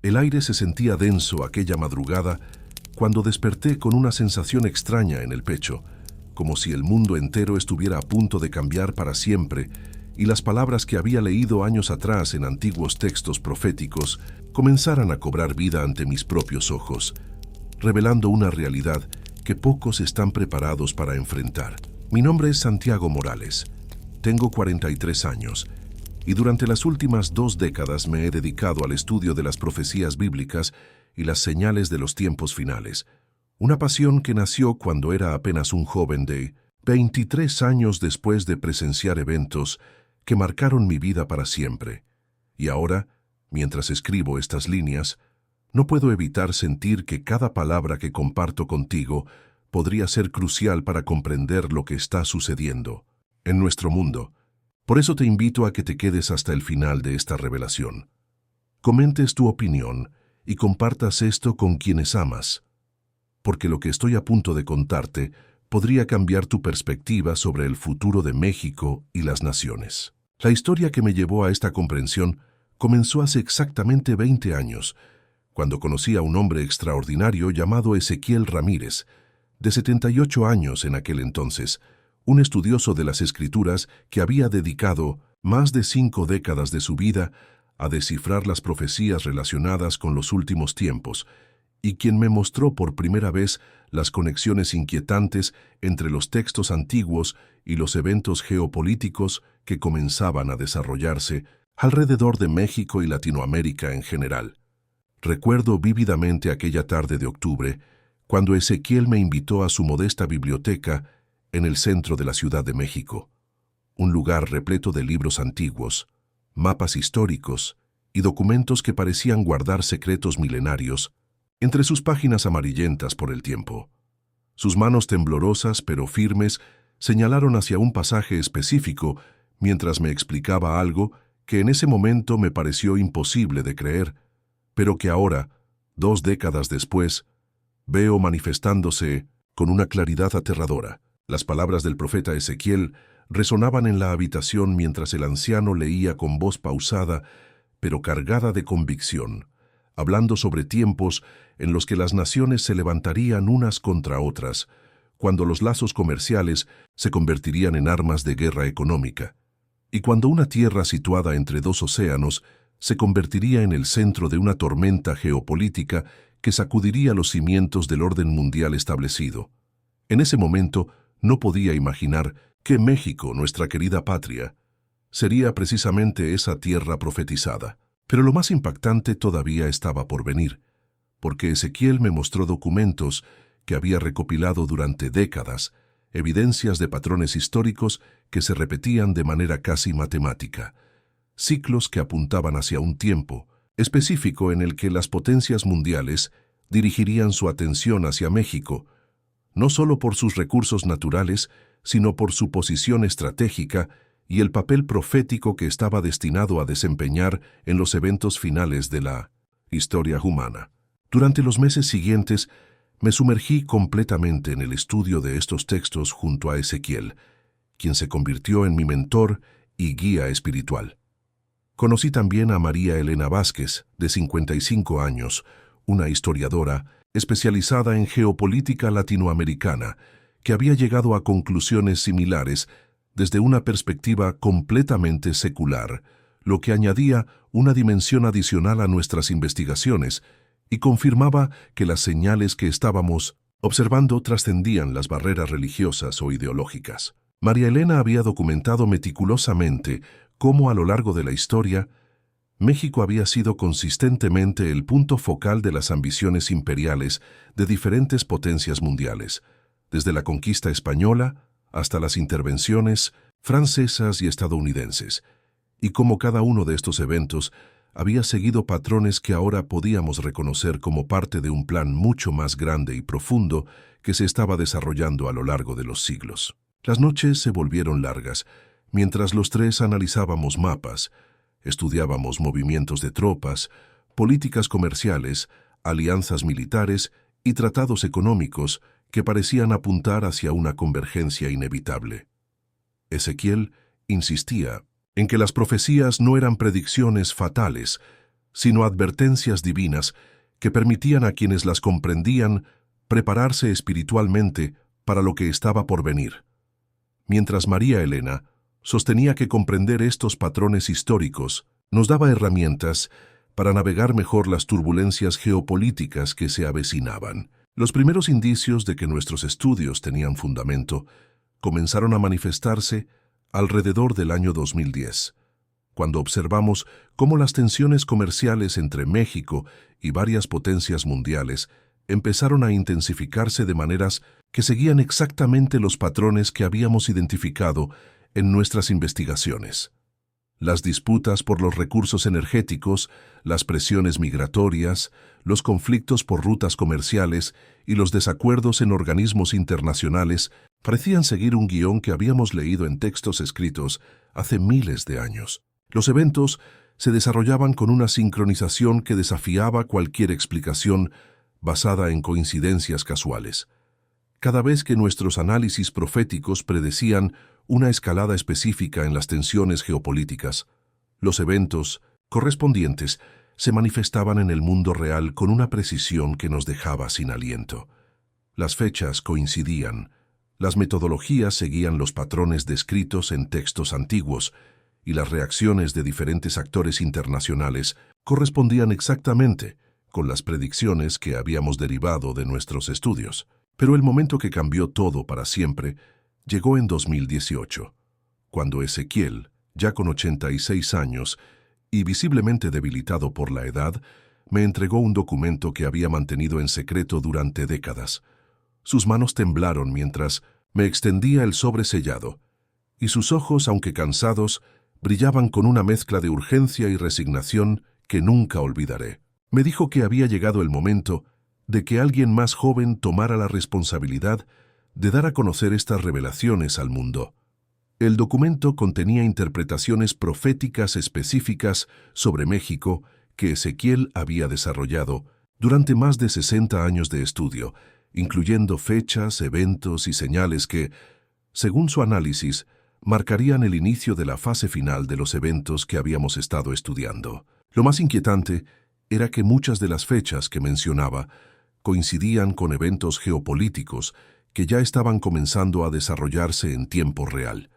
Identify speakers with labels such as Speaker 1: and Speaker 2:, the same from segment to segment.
Speaker 1: El aire se sentía denso aquella madrugada cuando desperté con una sensación extraña en el pecho, como si el mundo entero estuviera a punto de cambiar para siempre y las palabras que había leído años atrás en antiguos textos proféticos comenzaran a cobrar vida ante mis propios ojos, revelando una realidad que pocos están preparados para enfrentar. Mi nombre es Santiago Morales, tengo 43 años y durante las últimas 2 décadas me he dedicado al estudio de las profecías bíblicas y las señales de los tiempos finales, una pasión que nació cuando era apenas un joven de 23 años después de presenciar eventos que marcaron mi vida para siempre. Y ahora, mientras escribo estas líneas, no puedo evitar sentir que cada palabra que comparto contigo podría ser crucial para comprender lo que está sucediendo en nuestro mundo. Por eso te invito a que te quedes hasta el final de esta revelación. Comentes tu opinión y compartas esto con quienes amas, porque lo que estoy a punto de contarte podría cambiar tu perspectiva sobre el futuro de México y las naciones. La historia que me llevó a esta comprensión comenzó hace exactamente 20 años, cuando conocí a un hombre extraordinario llamado Ezequiel Ramírez, de 78 años en aquel entonces, un estudioso de las Escrituras que había dedicado más de 5 décadas de su vida a descifrar las profecías relacionadas con los últimos tiempos, y quien me mostró por primera vez las conexiones inquietantes entre los textos antiguos y los eventos geopolíticos que comenzaban a desarrollarse alrededor de México y Latinoamérica en general. Recuerdo vívidamente aquella tarde de octubre, cuando Ezequiel me invitó a su modesta biblioteca en el centro de la Ciudad de México, un lugar repleto de libros antiguos, mapas históricos y documentos que parecían guardar secretos milenarios entre sus páginas amarillentas por el tiempo. Sus manos temblorosas pero firmes señalaron hacia un pasaje específico mientras me explicaba algo que en ese momento me pareció imposible de creer, pero que ahora, 2 décadas después, veo manifestándose con una claridad aterradora. Las palabras del profeta Ezequiel resonaban en la habitación mientras el anciano leía con voz pausada, pero cargada de convicción, hablando sobre tiempos en los que las naciones se levantarían unas contra otras, cuando los lazos comerciales se convertirían en armas de guerra económica, y cuando una tierra situada entre 2 océanos se convertiría en el centro de una tormenta geopolítica que sacudiría los cimientos del orden mundial establecido. En ese momento no podía imaginar que México, nuestra querida patria, sería precisamente esa tierra profetizada. Pero lo más impactante todavía estaba por venir, porque Ezequiel me mostró documentos que había recopilado durante décadas, evidencias de patrones históricos que se repetían de manera casi matemática, ciclos que apuntaban hacia un tiempo específico en el que las potencias mundiales dirigirían su atención hacia México, no solo por sus recursos naturales, sino por su posición estratégica y el papel profético que estaba destinado a desempeñar en los eventos finales de la historia humana. Durante los meses siguientes, me sumergí completamente en el estudio de estos textos junto a Ezequiel, quien se convirtió en mi mentor y guía espiritual. Conocí también a María Elena Vázquez, de 55 años, una historiadora especializada en geopolítica latinoamericana, que había llegado a conclusiones similares desde una perspectiva completamente secular, lo que añadía una dimensión adicional a nuestras investigaciones y confirmaba que las señales que estábamos observando trascendían las barreras religiosas o ideológicas. María Elena había documentado meticulosamente cómo a lo largo de la historia México había sido consistentemente el punto focal de las ambiciones imperiales de diferentes potencias mundiales, desde la conquista española hasta las intervenciones francesas y estadounidenses, y cómo cada uno de estos eventos había seguido patrones que ahora podíamos reconocer como parte de un plan mucho más grande y profundo que se estaba desarrollando a lo largo de los siglos. Las noches se volvieron largas, mientras los tres analizábamos mapas, estudiábamos movimientos de tropas, políticas comerciales, alianzas militares y tratados económicos que parecían apuntar hacia una convergencia inevitable. Ezequiel insistía en que las profecías no eran predicciones fatales, sino advertencias divinas que permitían a quienes las comprendían prepararse espiritualmente para lo que estaba por venir. Mientras María Elena sostenía que comprender estos patrones históricos nos daba herramientas para navegar mejor las turbulencias geopolíticas que se avecinaban. Los primeros indicios de que nuestros estudios tenían fundamento comenzaron a manifestarse alrededor del año 2010, cuando observamos cómo las tensiones comerciales entre México y varias potencias mundiales empezaron a intensificarse de maneras que seguían exactamente los patrones que habíamos identificado en nuestras investigaciones. Las disputas por los recursos energéticos, las presiones migratorias, los conflictos por rutas comerciales y los desacuerdos en organismos internacionales parecían seguir un guión que habíamos leído en textos escritos hace miles de años. Los eventos se desarrollaban con una sincronización que desafiaba cualquier explicación basada en coincidencias casuales. Cada vez que nuestros análisis proféticos predecían una escalada específica en las tensiones geopolíticas, los eventos correspondientes se manifestaban en el mundo real con una precisión que nos dejaba sin aliento. Las fechas coincidían, las metodologías seguían los patrones descritos en textos antiguos, y las reacciones de diferentes actores internacionales correspondían exactamente con las predicciones que habíamos derivado de nuestros estudios. Pero el momento que cambió todo para siempre llegó en 2018, cuando Ezequiel, ya con 86 años y visiblemente debilitado por la edad, me entregó un documento que había mantenido en secreto durante décadas. Sus manos temblaron mientras me extendía el sobre sellado, y sus ojos, aunque cansados, brillaban con una mezcla de urgencia y resignación que nunca olvidaré. Me dijo que había llegado el momento de que alguien más joven tomara la responsabilidad de dar a conocer estas revelaciones al mundo. El documento contenía interpretaciones proféticas específicas sobre México que Ezequiel había desarrollado durante más de 60 años de estudio, incluyendo fechas, eventos y señales que, según su análisis, marcarían el inicio de la fase final de los eventos que habíamos estado estudiando. Lo más inquietante era que muchas de las fechas que mencionaba coincidían con eventos geopolíticos que ya estaban comenzando a desarrollarse en tiempo real.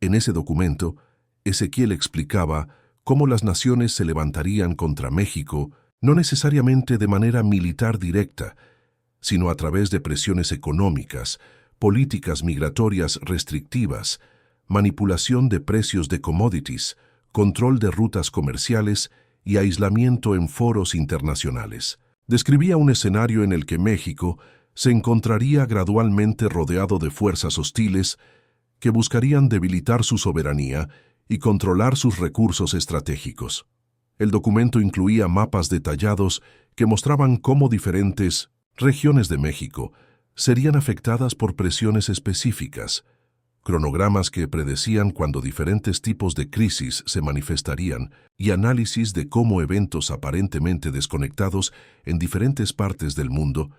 Speaker 1: En ese documento, Ezequiel explicaba cómo las naciones se levantarían contra México, no necesariamente de manera militar directa, sino a través de presiones económicas, políticas migratorias restrictivas, manipulación de precios de commodities, control de rutas comerciales y aislamiento en foros internacionales. Describía un escenario en el que México se encontraría gradualmente rodeado de fuerzas hostiles que buscarían debilitar su soberanía y controlar sus recursos estratégicos. El documento incluía mapas detallados que mostraban cómo diferentes regiones de México serían afectadas por presiones específicas, cronogramas que predecían cuándo diferentes tipos de crisis se manifestarían y análisis de cómo eventos aparentemente desconectados en diferentes partes del mundo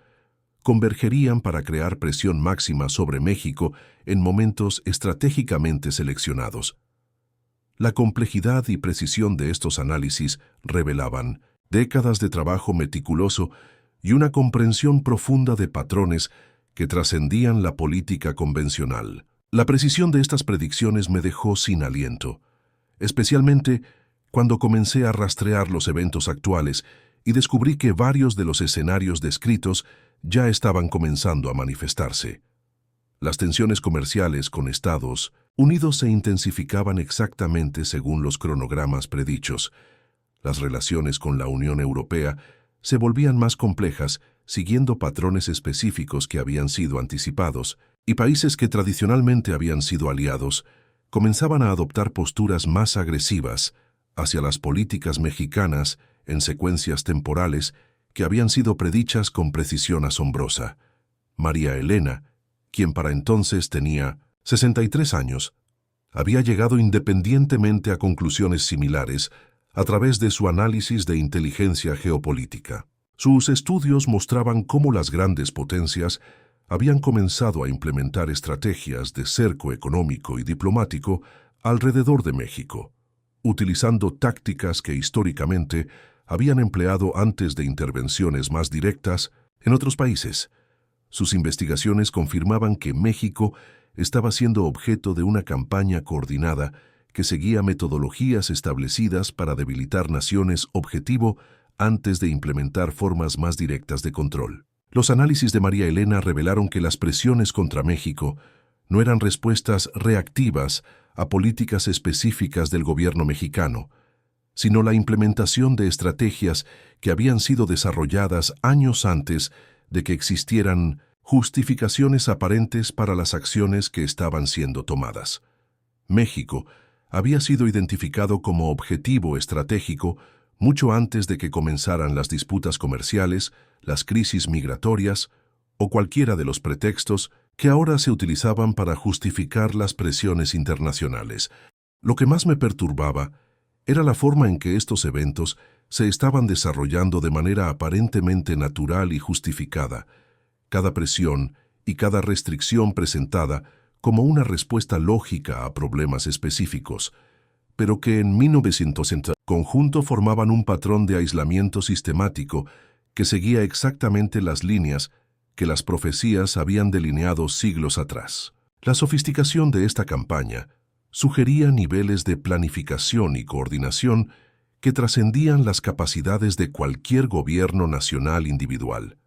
Speaker 1: convergerían para crear presión máxima sobre México en momentos estratégicamente seleccionados. La complejidad y precisión de estos análisis revelaban décadas de trabajo meticuloso y una comprensión profunda de patrones que trascendían la política convencional. La precisión de estas predicciones me dejó sin aliento, especialmente cuando comencé a rastrear los eventos actuales y descubrí que varios de los escenarios descritos ya estaban comenzando a manifestarse. Las tensiones comerciales con Estados Unidos se intensificaban exactamente según los cronogramas predichos. Las relaciones con la Unión Europea se volvían más complejas, siguiendo patrones específicos que habían sido anticipados, y países que tradicionalmente habían sido aliados comenzaban a adoptar posturas más agresivas hacia las políticas mexicanas en secuencias temporales que habían sido predichas con precisión asombrosa. María Elena, quien para entonces tenía 63 años, había llegado independientemente a conclusiones similares a través de su análisis de inteligencia geopolítica. Sus estudios mostraban cómo las grandes potencias habían comenzado a implementar estrategias de cerco económico y diplomático alrededor de México, utilizando tácticas que históricamente habían empleado antes de intervenciones más directas en otros países. Sus investigaciones confirmaban que México estaba siendo objeto de una campaña coordinada que seguía metodologías establecidas para debilitar naciones objetivo antes de implementar formas más directas de control. Los análisis de María Elena revelaron que las presiones contra México no eran respuestas reactivas a políticas específicas del gobierno mexicano, sino la implementación de estrategias que habían sido desarrolladas años antes de que existieran justificaciones aparentes para las acciones que estaban siendo tomadas. México había sido identificado como objetivo estratégico mucho antes de que comenzaran las disputas comerciales, las crisis migratorias o cualquiera de los pretextos que ahora se utilizaban para justificar las presiones internacionales. Lo que más me perturbaba era la forma en que estos eventos se estaban desarrollando de manera aparentemente natural y justificada, cada presión y cada restricción presentada como una respuesta lógica a problemas específicos, pero que en 1960 conjunto formaban un patrón de aislamiento sistemático que seguía exactamente las líneas que las profecías habían delineado siglos atrás. La sofisticación de esta campaña sugería niveles de planificación y coordinación que trascendían las capacidades de cualquier gobierno nacional individual.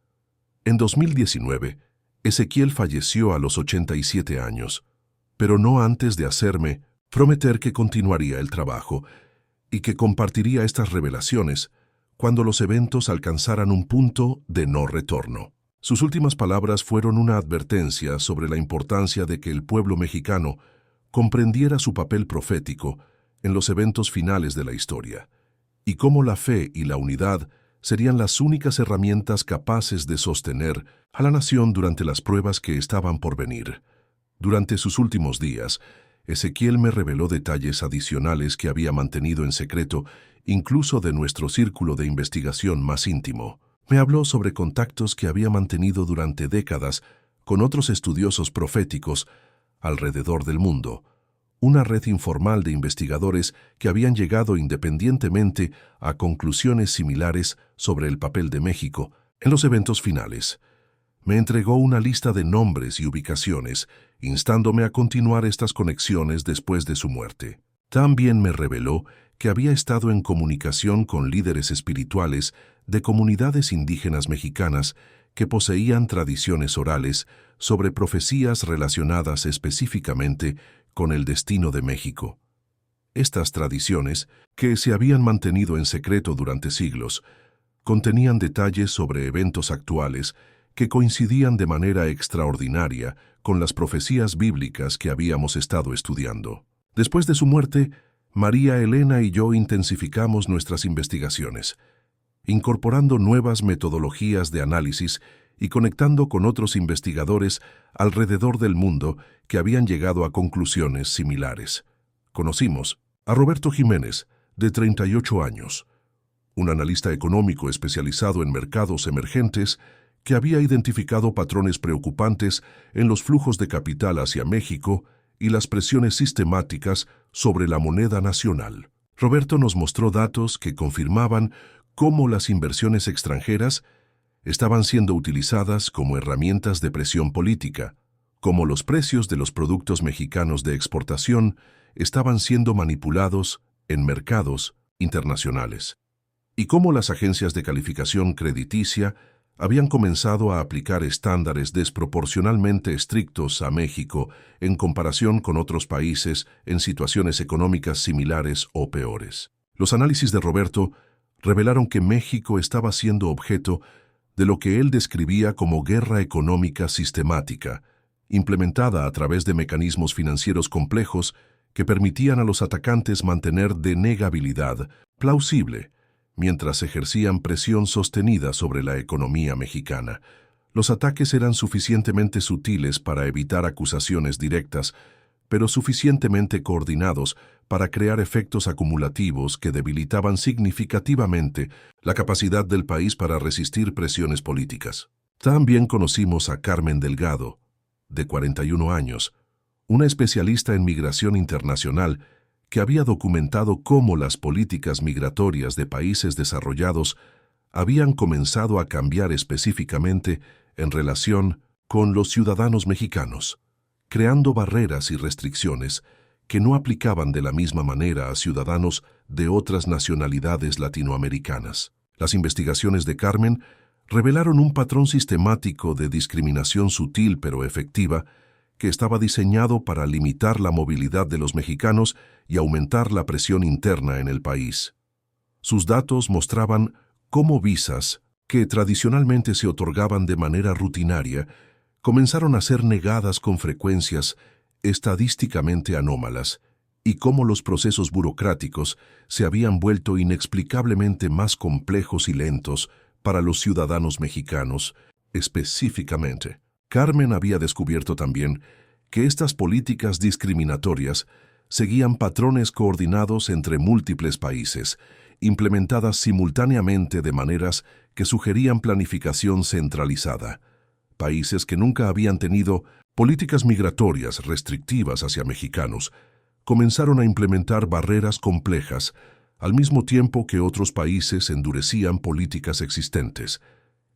Speaker 1: En 2019, Ezequiel falleció a los 87 años, pero no antes de hacerme prometer que continuaría el trabajo y que compartiría estas revelaciones cuando los eventos alcanzaran un punto de no retorno. Sus últimas palabras fueron una advertencia sobre la importancia de que el pueblo mexicano comprendiera su papel profético en los eventos finales de la historia, y cómo la fe y la unidad serían las únicas herramientas capaces de sostener a la nación durante las pruebas que estaban por venir. Durante sus últimos días, Ezequiel me reveló detalles adicionales que había mantenido en secreto, incluso de nuestro círculo de investigación más íntimo. Me habló sobre contactos que había mantenido durante décadas con otros estudiosos proféticos alrededor del mundo, una red informal de investigadores que habían llegado independientemente a conclusiones similares sobre el papel de México en los eventos finales. Me entregó una lista de nombres y ubicaciones, instándome a continuar estas conexiones después de su muerte. También me reveló que había estado en comunicación con líderes espirituales de comunidades indígenas mexicanas que poseían tradiciones orales sobre profecías relacionadas específicamente con el destino de México. Estas tradiciones, que se habían mantenido en secreto durante siglos, contenían detalles sobre eventos actuales que coincidían de manera extraordinaria con las profecías bíblicas que habíamos estado estudiando. Después de su muerte, María Elena y yo intensificamos nuestras investigaciones, incorporando nuevas metodologías de análisis y conectando con otros investigadores alrededor del mundo que habían llegado a conclusiones similares. Conocimos a Roberto Jiménez, de 38 años, un analista económico especializado en mercados emergentes que había identificado patrones preocupantes en los flujos de capital hacia México y las presiones sistemáticas sobre la moneda nacional. Roberto nos mostró datos que confirmaban cómo las inversiones extranjeras estaban siendo utilizadas como herramientas de presión política, cómo los precios de los productos mexicanos de exportación estaban siendo manipulados en mercados internacionales, y cómo las agencias de calificación crediticia habían comenzado a aplicar estándares desproporcionalmente estrictos a México en comparación con otros países en situaciones económicas similares o peores. Los análisis de Roberto revelaron que México estaba siendo objeto de lo que él describía como guerra económica sistemática, implementada a través de mecanismos financieros complejos que permitían a los atacantes mantener denegabilidad plausible mientras ejercían presión sostenida sobre la economía mexicana. Los ataques eran suficientemente sutiles para evitar acusaciones directas, pero suficientemente coordinados para crear efectos acumulativos que debilitaban significativamente la capacidad del país para resistir presiones políticas. También conocimos a Carmen Delgado, de 41 años, una especialista en migración internacional que había documentado cómo las políticas migratorias de países desarrollados habían comenzado a cambiar específicamente en relación con los ciudadanos mexicanos, creando barreras y restricciones que no aplicaban de la misma manera a ciudadanos de otras nacionalidades latinoamericanas. Las investigaciones de Carmen revelaron un patrón sistemático de discriminación sutil pero efectiva que estaba diseñado para limitar la movilidad de los mexicanos y aumentar la presión interna en el país. Sus datos mostraban cómo visas, que tradicionalmente se otorgaban de manera rutinaria, comenzaron a ser negadas con frecuencias estadísticamente anómalas, y cómo los procesos burocráticos se habían vuelto inexplicablemente más complejos y lentos para los ciudadanos mexicanos. Específicamente, Carmen había descubierto también que estas políticas discriminatorias seguían patrones coordinados entre múltiples países, implementadas simultáneamente de maneras que sugerían planificación centralizada. Países que nunca habían tenido políticas migratorias restrictivas hacia mexicanos comenzaron a implementar barreras complejas, al mismo tiempo que otros países endurecían políticas existentes,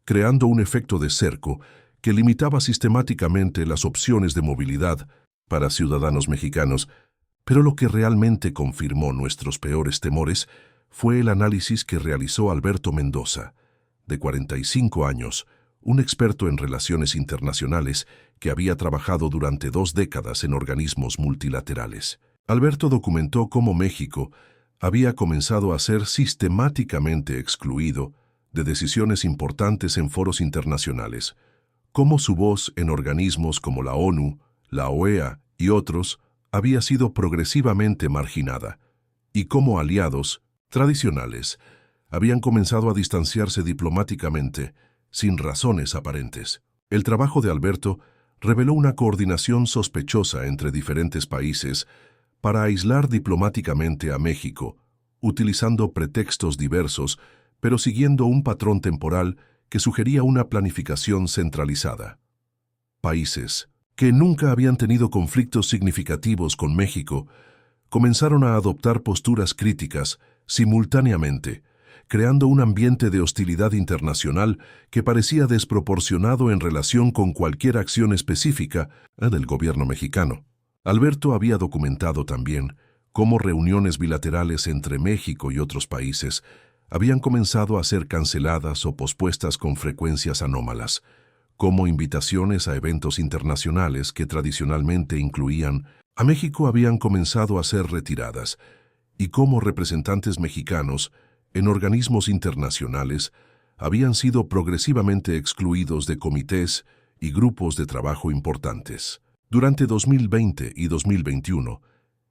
Speaker 1: creando un efecto de cerco que limitaba sistemáticamente las opciones de movilidad para ciudadanos mexicanos. Pero lo que realmente confirmó nuestros peores temores fue el análisis que realizó Alberto Mendoza, de 45 años, un experto en relaciones internacionales que había trabajado durante 2 décadas en organismos multilaterales. Alberto documentó cómo México había comenzado a ser sistemáticamente excluido de decisiones importantes en foros internacionales, cómo su voz en organismos como la ONU, la OEA y otros había sido progresivamente marginada, y cómo aliados tradicionales habían comenzado a distanciarse diplomáticamente sin razones aparentes. El trabajo de Alberto reveló una coordinación sospechosa entre diferentes países para aislar diplomáticamente a México, utilizando pretextos diversos, pero siguiendo un patrón temporal que sugería una planificación centralizada. Países que nunca habían tenido conflictos significativos con México comenzaron a adoptar posturas críticas simultáneamente, creando un ambiente de hostilidad internacional que parecía desproporcionado en relación con cualquier acción específica del gobierno mexicano. Alberto había documentado también cómo reuniones bilaterales entre México y otros países habían comenzado a ser canceladas o pospuestas con frecuencias anómalas, como invitaciones a eventos internacionales que tradicionalmente incluían a México habían comenzado a ser retiradas, y cómo representantes mexicanos en organismos internacionales habían sido progresivamente excluidos de comités y grupos de trabajo importantes. Durante 2020 y 2021,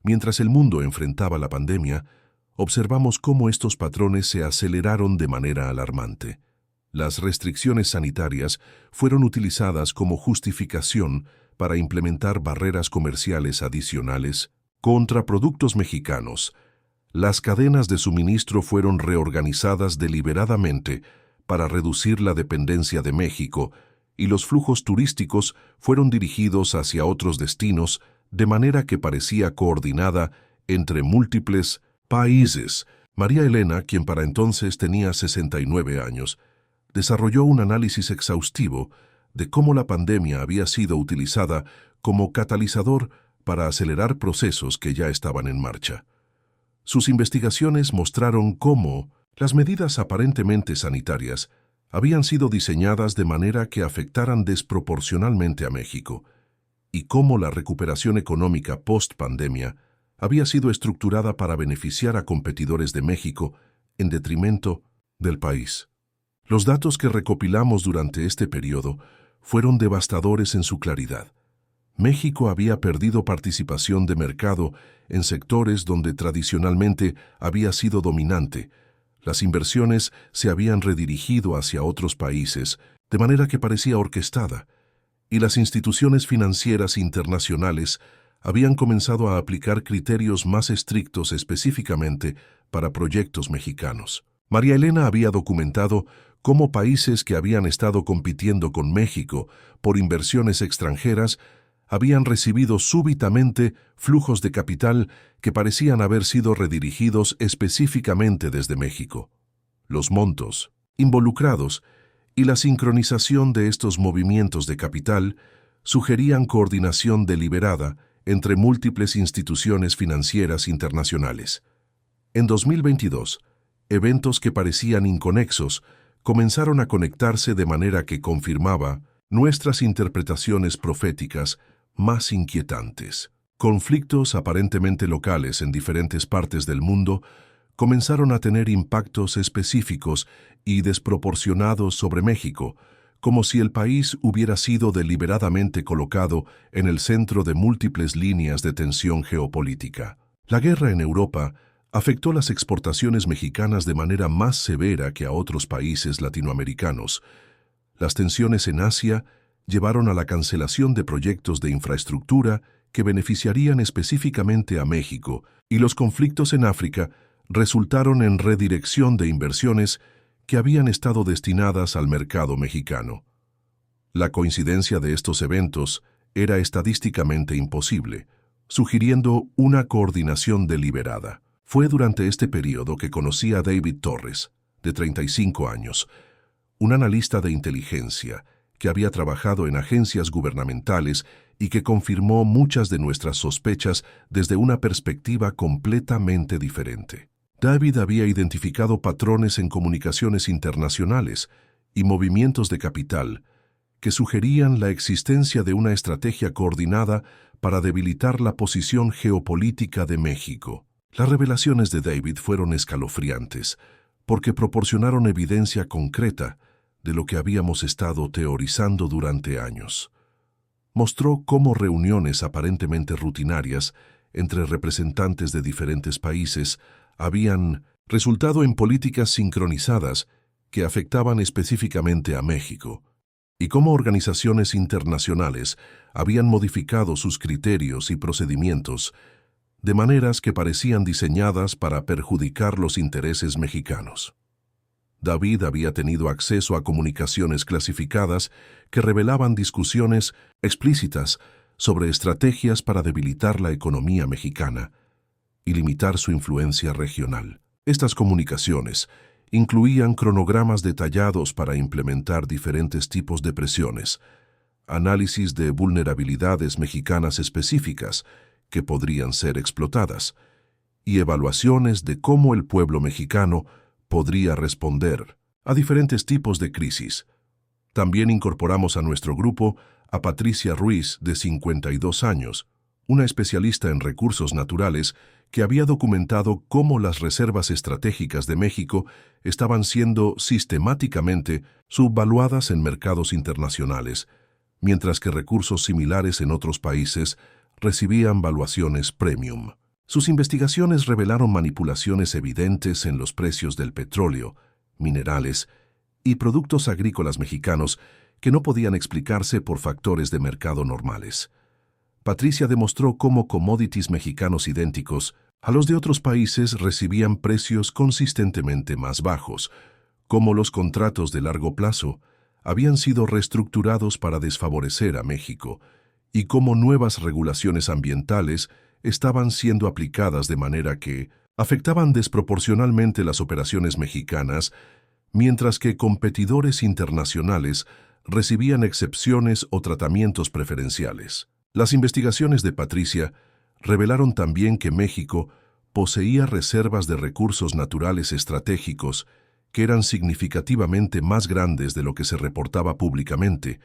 Speaker 1: mientras el mundo enfrentaba la pandemia, observamos cómo estos patrones se aceleraron de manera alarmante. Las restricciones sanitarias fueron utilizadas como justificación para implementar barreras comerciales adicionales contra productos mexicanos. Las cadenas de suministro fueron reorganizadas deliberadamente para reducir la dependencia de México, y los flujos turísticos fueron dirigidos hacia otros destinos de manera que parecía coordinada entre múltiples países. María Elena, quien para entonces tenía 69 años, desarrolló un análisis exhaustivo de cómo la pandemia había sido utilizada como catalizador para acelerar procesos que ya estaban en marcha. Sus investigaciones mostraron cómo las medidas aparentemente sanitarias habían sido diseñadas de manera que afectaran desproporcionalmente a México, y cómo la recuperación económica post-pandemia había sido estructurada para beneficiar a competidores de México en detrimento del país. Los datos que recopilamos durante este periodo fueron devastadores en su claridad. México había perdido participación de mercado en sectores donde tradicionalmente había sido dominante. Las inversiones se habían redirigido hacia otros países de manera que parecía orquestada, y las instituciones financieras internacionales habían comenzado a aplicar criterios más estrictos específicamente para proyectos mexicanos. María Elena había documentado cómo países que habían estado compitiendo con México por inversiones extranjeras habían recibido súbitamente flujos de capital que parecían haber sido redirigidos específicamente desde México. Los montos involucrados y la sincronización de estos movimientos de capital sugerían coordinación deliberada entre múltiples instituciones financieras internacionales. En 2022, eventos que parecían inconexos comenzaron a conectarse de manera que confirmaba nuestras interpretaciones proféticas más inquietantes. Conflictos aparentemente locales en diferentes partes del mundo comenzaron a tener impactos específicos y desproporcionados sobre México, como si el país hubiera sido deliberadamente colocado en el centro de múltiples líneas de tensión geopolítica. La guerra en Europa afectó las exportaciones mexicanas de manera más severa que a otros países latinoamericanos. Las tensiones en Asia llevaron a la cancelación de proyectos de infraestructura que beneficiarían específicamente a México, y los conflictos en África resultaron en redirección de inversiones que habían estado destinadas al mercado mexicano. La coincidencia de estos eventos era estadísticamente imposible, sugiriendo una coordinación deliberada. Fue durante este periodo que conocí a David Torres, de 35 años, un analista de inteligencia que había trabajado en agencias gubernamentales y que confirmó muchas de nuestras sospechas desde una perspectiva completamente diferente. David había identificado patrones en comunicaciones internacionales y movimientos de capital que sugerían la existencia de una estrategia coordinada para debilitar la posición geopolítica de México. Las revelaciones de David fueron escalofriantes porque proporcionaron evidencia concreta de lo que habíamos estado teorizando durante años. Mostró cómo reuniones aparentemente rutinarias entre representantes de diferentes países habían resultado en políticas sincronizadas que afectaban específicamente a México, y cómo organizaciones internacionales habían modificado sus criterios y procedimientos de maneras que parecían diseñadas para perjudicar los intereses mexicanos. David había tenido acceso a comunicaciones clasificadas que revelaban discusiones explícitas sobre estrategias para debilitar la economía mexicana y limitar su influencia regional. Estas comunicaciones incluían cronogramas detallados para implementar diferentes tipos de presiones, análisis de vulnerabilidades mexicanas específicas que podrían ser explotadas, y evaluaciones de cómo el pueblo mexicano podría responder a diferentes tipos de crisis. También incorporamos a nuestro grupo a Patricia Ruiz, de 52 años, una especialista en recursos naturales que había documentado cómo las reservas estratégicas de México estaban siendo sistemáticamente subvaluadas en mercados internacionales, mientras que recursos similares en otros países recibían valuaciones premium. Sus investigaciones revelaron manipulaciones evidentes en los precios del petróleo, minerales y productos agrícolas mexicanos que no podían explicarse por factores de mercado normales. Patricia demostró cómo commodities mexicanos idénticos a los de otros países recibían precios consistentemente más bajos, cómo los contratos de largo plazo habían sido reestructurados para desfavorecer a México y cómo nuevas regulaciones ambientales estaban siendo aplicadas de manera que afectaban desproporcionalmente las operaciones mexicanas, mientras que competidores internacionales recibían excepciones o tratamientos preferenciales. Las investigaciones de Patricia revelaron también que México poseía reservas de recursos naturales estratégicos que eran significativamente más grandes de lo que se reportaba públicamente,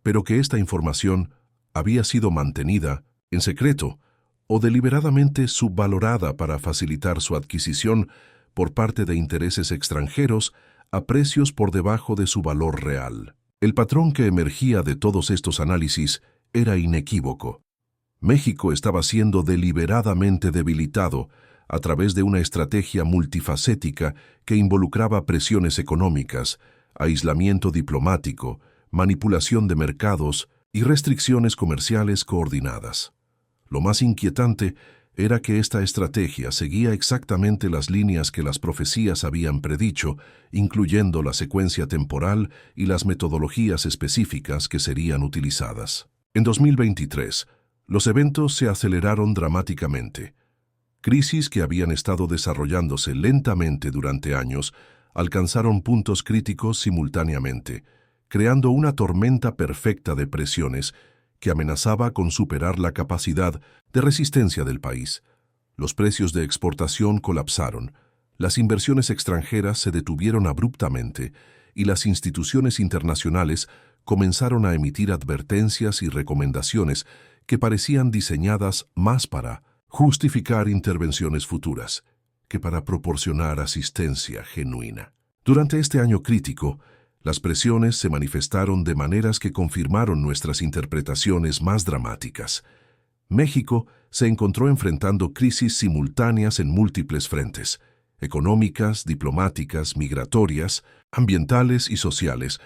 Speaker 1: pero que esta información había sido mantenida en secreto o deliberadamente subvalorada para facilitar su adquisición por parte de intereses extranjeros a precios por debajo de su valor real. El patrón que emergía de todos estos análisis era inequívoco. México estaba siendo deliberadamente debilitado a través de una estrategia multifacética que involucraba presiones económicas, aislamiento diplomático, manipulación de mercados y restricciones comerciales coordinadas. Lo más inquietante era que esta estrategia seguía exactamente las líneas que las profecías habían predicho, incluyendo la secuencia temporal y las metodologías específicas que serían utilizadas. En 2023, los eventos se aceleraron dramáticamente. Crisis que habían estado desarrollándose lentamente durante años alcanzaron puntos críticos simultáneamente, creando una tormenta perfecta de presiones que amenazaba con superar la capacidad de resistencia del país. Los precios de exportación colapsaron, las inversiones extranjeras se detuvieron abruptamente y las instituciones internacionales comenzaron a emitir advertencias y recomendaciones que parecían diseñadas más para justificar intervenciones futuras que para proporcionar asistencia genuina. Durante este año crítico, las presiones se manifestaron de maneras que confirmaron nuestras interpretaciones más dramáticas. México se encontró enfrentando crisis simultáneas en múltiples frentes: económicas, diplomáticas, migratorias, ambientales y sociales,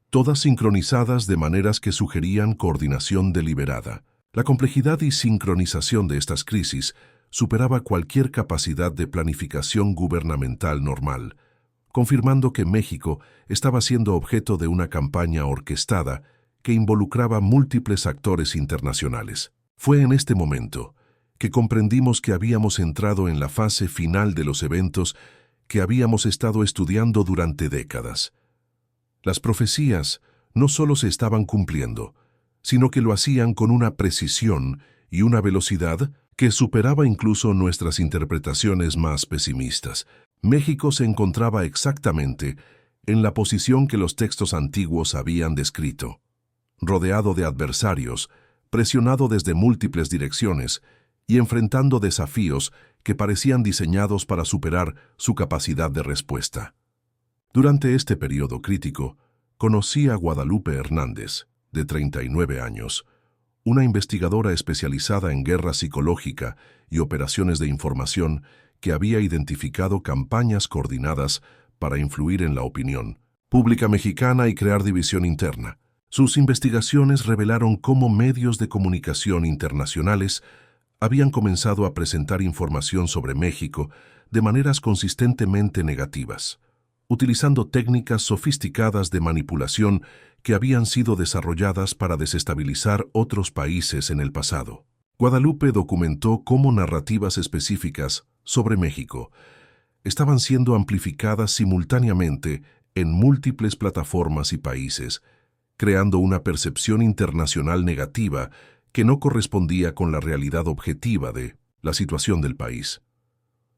Speaker 1: todas sincronizadas de maneras que sugerían coordinación deliberada. La complejidad y sincronización de estas crisis superaba cualquier capacidad de planificación gubernamental normal, confirmando que México estaba siendo objeto de una campaña orquestada que involucraba múltiples actores internacionales. Fue en este momento que comprendimos que habíamos entrado en la fase final de los eventos que habíamos estado estudiando durante décadas. Las profecías no solo se estaban cumpliendo, sino que lo hacían con una precisión y una velocidad que superaba incluso nuestras interpretaciones más pesimistas. México se encontraba exactamente en la posición que los textos antiguos habían descrito, rodeado de adversarios, presionado desde múltiples direcciones y enfrentando desafíos que parecían diseñados para superar su capacidad de respuesta. Durante este periodo crítico, conocí a Guadalupe Hernández, de 39 años, una investigadora especializada en guerra psicológica y operaciones de información que había identificado campañas coordinadas para influir en la opinión pública mexicana y crear división interna. Sus investigaciones revelaron cómo medios de comunicación internacionales habían comenzado a presentar información sobre México de maneras consistentemente negativas, utilizando técnicas sofisticadas de manipulación que habían sido desarrolladas para desestabilizar otros países en el pasado. Guadalupe documentó cómo narrativas específicas sobre México estaban siendo amplificadas simultáneamente en múltiples plataformas y países, creando una percepción internacional negativa que no correspondía con la realidad objetiva de la situación del país.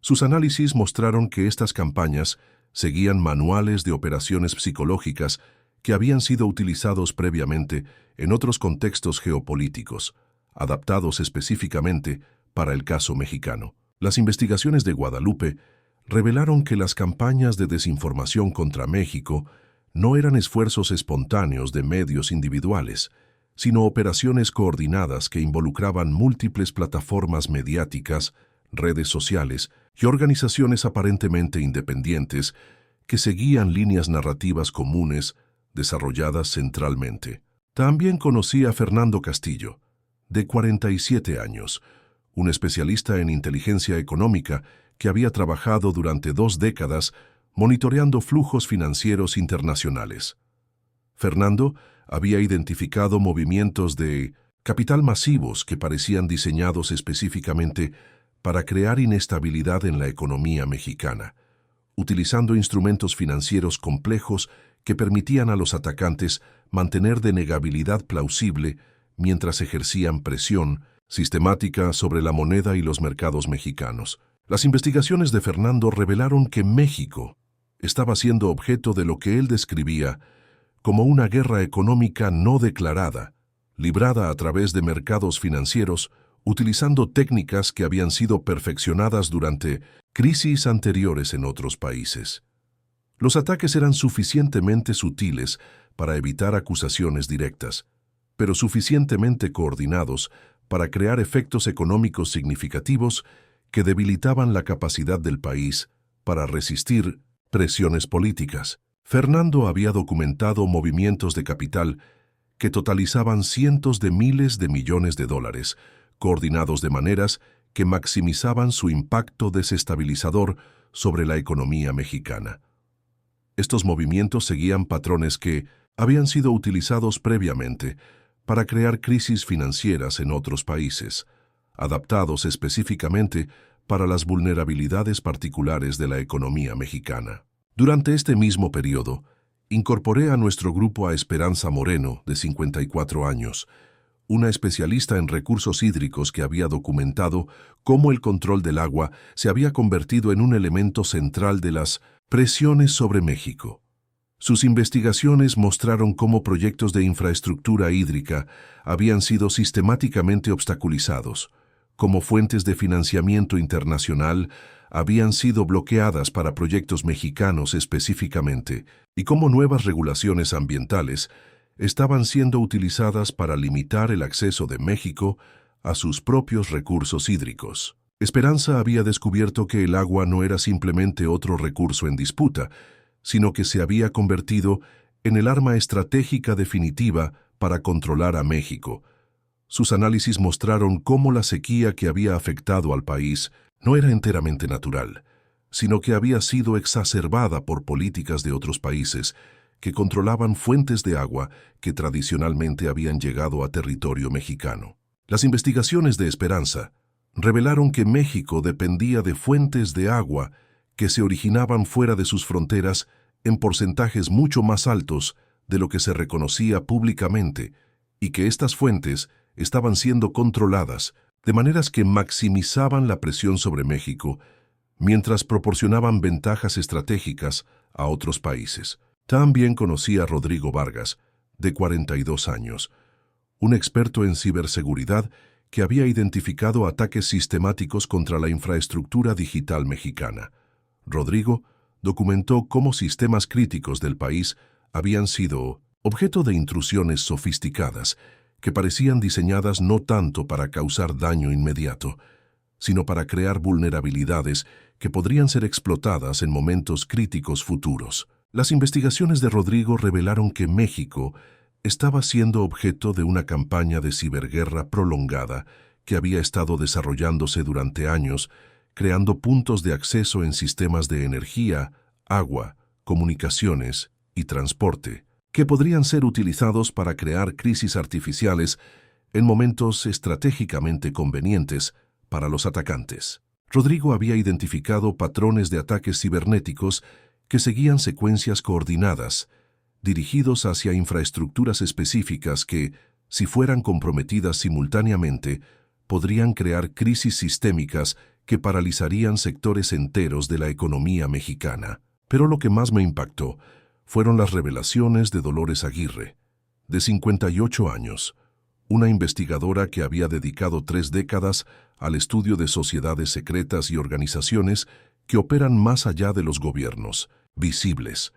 Speaker 1: Sus análisis mostraron que estas campañas seguían manuales de operaciones psicológicas que habían sido utilizados previamente en otros contextos geopolíticos, adaptados específicamente para el caso mexicano. Las investigaciones de Guadalupe revelaron que las campañas de desinformación contra México no eran esfuerzos espontáneos de medios individuales, sino operaciones coordinadas que involucraban múltiples plataformas mediáticas, redes sociales y organizaciones aparentemente independientes que seguían líneas narrativas comunes desarrolladas centralmente. También conocí a Fernando Castillo, de 47 años, un especialista en inteligencia económica que había trabajado durante 2 décadas monitoreando flujos financieros internacionales. Fernando había identificado movimientos de capital masivos que parecían diseñados específicamente para crear inestabilidad en la economía mexicana, utilizando instrumentos financieros complejos que permitían a los atacantes mantener denegabilidad plausible mientras ejercían presión sistemática sobre la moneda y los mercados mexicanos. Las investigaciones de Fernando revelaron que México estaba siendo objeto de lo que él describía como una guerra económica no declarada, librada a través de mercados financieros, utilizando técnicas que habían sido perfeccionadas durante crisis anteriores en otros países. Los ataques eran suficientemente sutiles para evitar acusaciones directas, pero suficientemente coordinados para crear efectos económicos significativos que debilitaban la capacidad del país para resistir presiones políticas. Fernando había documentado movimientos de capital que totalizaban cientos de miles de millones de dólares, coordinados de maneras que maximizaban su impacto desestabilizador sobre la economía mexicana. Estos movimientos seguían patrones que habían sido utilizados previamente para crear crisis financieras en otros países, adaptados específicamente para las vulnerabilidades particulares de la economía mexicana. Durante este mismo periodo, incorporé a nuestro grupo a Esperanza Moreno, de 54 años, una especialista en recursos hídricos que había documentado cómo el control del agua se había convertido en un elemento central de las presiones sobre México. Sus investigaciones mostraron cómo proyectos de infraestructura hídrica habían sido sistemáticamente obstaculizados, cómo fuentes de financiamiento internacional habían sido bloqueadas para proyectos mexicanos específicamente, y cómo nuevas regulaciones ambientales estaban siendo utilizadas para limitar el acceso de México a sus propios recursos hídricos. Esperanza había descubierto que el agua no era simplemente otro recurso en disputa, sino que se había convertido en el arma estratégica definitiva para controlar a México. Sus análisis mostraron cómo la sequía que había afectado al país no era enteramente natural, sino que había sido exacerbada por políticas de otros países que controlaban fuentes de agua que tradicionalmente habían llegado a territorio mexicano. Las investigaciones de Esperanza revelaron que México dependía de fuentes de agua que se originaban fuera de sus fronteras en porcentajes mucho más altos de lo que se reconocía públicamente, y que estas fuentes estaban siendo controladas de maneras que maximizaban la presión sobre México, mientras proporcionaban ventajas estratégicas a otros países. También conocí a Rodrigo Vargas, de 42 años, un experto en ciberseguridad que había identificado ataques sistemáticos contra la infraestructura digital mexicana. Rodrigo documentó cómo sistemas críticos del país habían sido objeto de intrusiones sofisticadas que parecían diseñadas no tanto para causar daño inmediato, sino para crear vulnerabilidades que podrían ser explotadas en momentos críticos futuros. Las investigaciones de Rodrigo revelaron que México estaba siendo objeto de una campaña de ciberguerra prolongada que había estado desarrollándose durante años, creando puntos de acceso en sistemas de energía, agua, comunicaciones y transporte, que podrían ser utilizados para crear crisis artificiales en momentos estratégicamente convenientes para los atacantes. Rodrigo había identificado patrones de ataques cibernéticos que seguían secuencias coordinadas, dirigidos hacia infraestructuras específicas que, si fueran comprometidas simultáneamente, podrían crear crisis sistémicas que paralizarían sectores enteros de la economía mexicana. Pero lo que más me impactó fueron las revelaciones de Dolores Aguirre, de 58 años, una investigadora que había dedicado 3 décadas al estudio de sociedades secretas y organizaciones que operan más allá de los gobiernos visibles.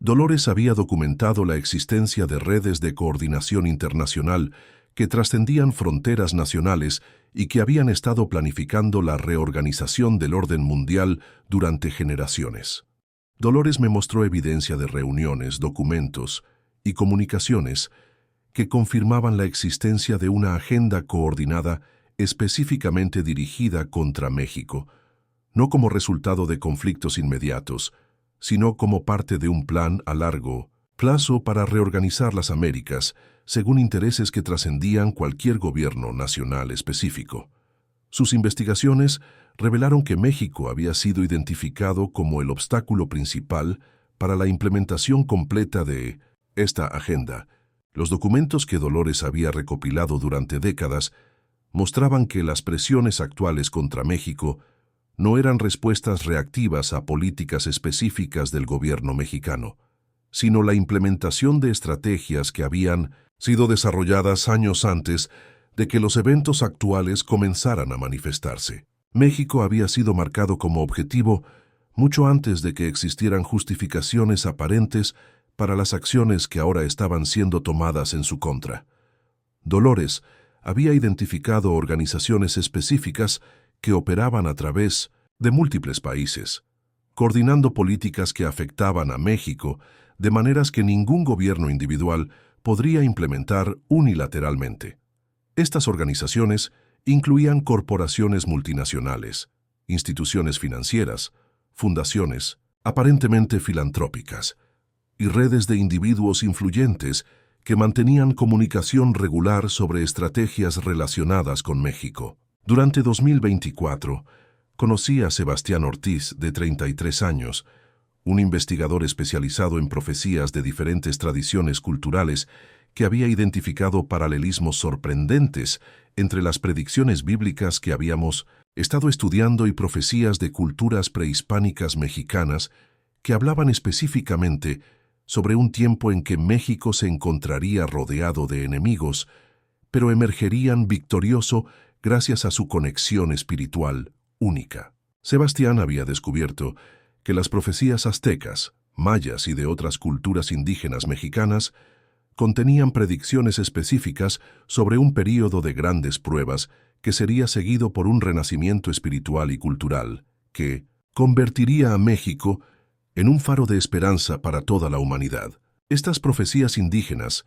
Speaker 1: Dolores había documentado la existencia de redes de coordinación internacional que trascendían fronteras nacionales y que habían estado planificando la reorganización del orden mundial durante generaciones. Dolores me mostró evidencia de reuniones, documentos y comunicaciones que confirmaban la existencia de una agenda coordinada específicamente dirigida contra México, no como resultado de conflictos inmediatos, sino como parte de un plan a largo plazo para reorganizar las Américas según intereses que trascendían cualquier gobierno nacional específico. Sus investigaciones revelaron que México había sido identificado como el obstáculo principal para la implementación completa de esta agenda. Los documentos que Dolores había recopilado durante décadas mostraban que las presiones actuales contra México no eran respuestas reactivas a políticas específicas del gobierno mexicano, sino la implementación de estrategias que habían sido desarrolladas años antes de que los eventos actuales comenzaran a manifestarse. México había sido marcado como objetivo mucho antes de que existieran justificaciones aparentes para las acciones que ahora estaban siendo tomadas en su contra. Dolores había identificado organizaciones específicas que operaban a través de múltiples países, coordinando políticas que afectaban a México de maneras que ningún gobierno individual podría implementar unilateralmente. Estas organizaciones incluían corporaciones multinacionales, instituciones financieras, fundaciones, aparentemente filantrópicas, y redes de individuos influyentes que mantenían comunicación regular sobre estrategias relacionadas con México. Durante 2024, conocí a Sebastián Ortiz, de 33 años, un investigador especializado en profecías de diferentes tradiciones culturales que había identificado paralelismos sorprendentes entre las predicciones bíblicas que habíamos estado estudiando y profecías de culturas prehispánicas mexicanas que hablaban específicamente sobre un tiempo en que México se encontraría rodeado de enemigos, pero emergerían victorioso gracias a su conexión espiritual única. Sebastián había descubierto que las profecías aztecas, mayas y de otras culturas indígenas mexicanas contenían predicciones específicas sobre un período de grandes pruebas que sería seguido por un renacimiento espiritual y cultural que convertiría a México en un faro de esperanza para toda la humanidad. Estas profecías indígenas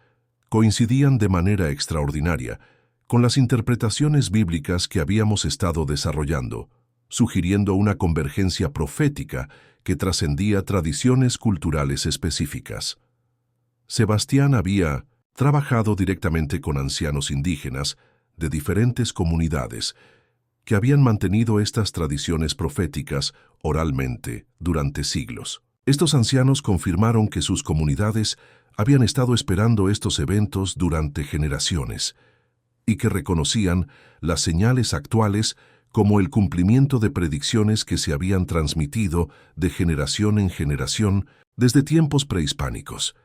Speaker 1: coincidían de manera extraordinaria con las interpretaciones bíblicas que habíamos estado desarrollando, sugiriendo una convergencia profética que trascendía tradiciones culturales específicas. Sebastián había trabajado directamente con ancianos indígenas de diferentes comunidades que habían mantenido estas tradiciones proféticas oralmente durante siglos. Estos ancianos confirmaron que sus comunidades habían estado esperando estos eventos durante generaciones y que reconocían las señales actuales como el cumplimiento de predicciones que se habían transmitido de generación en generación desde tiempos prehispánicos.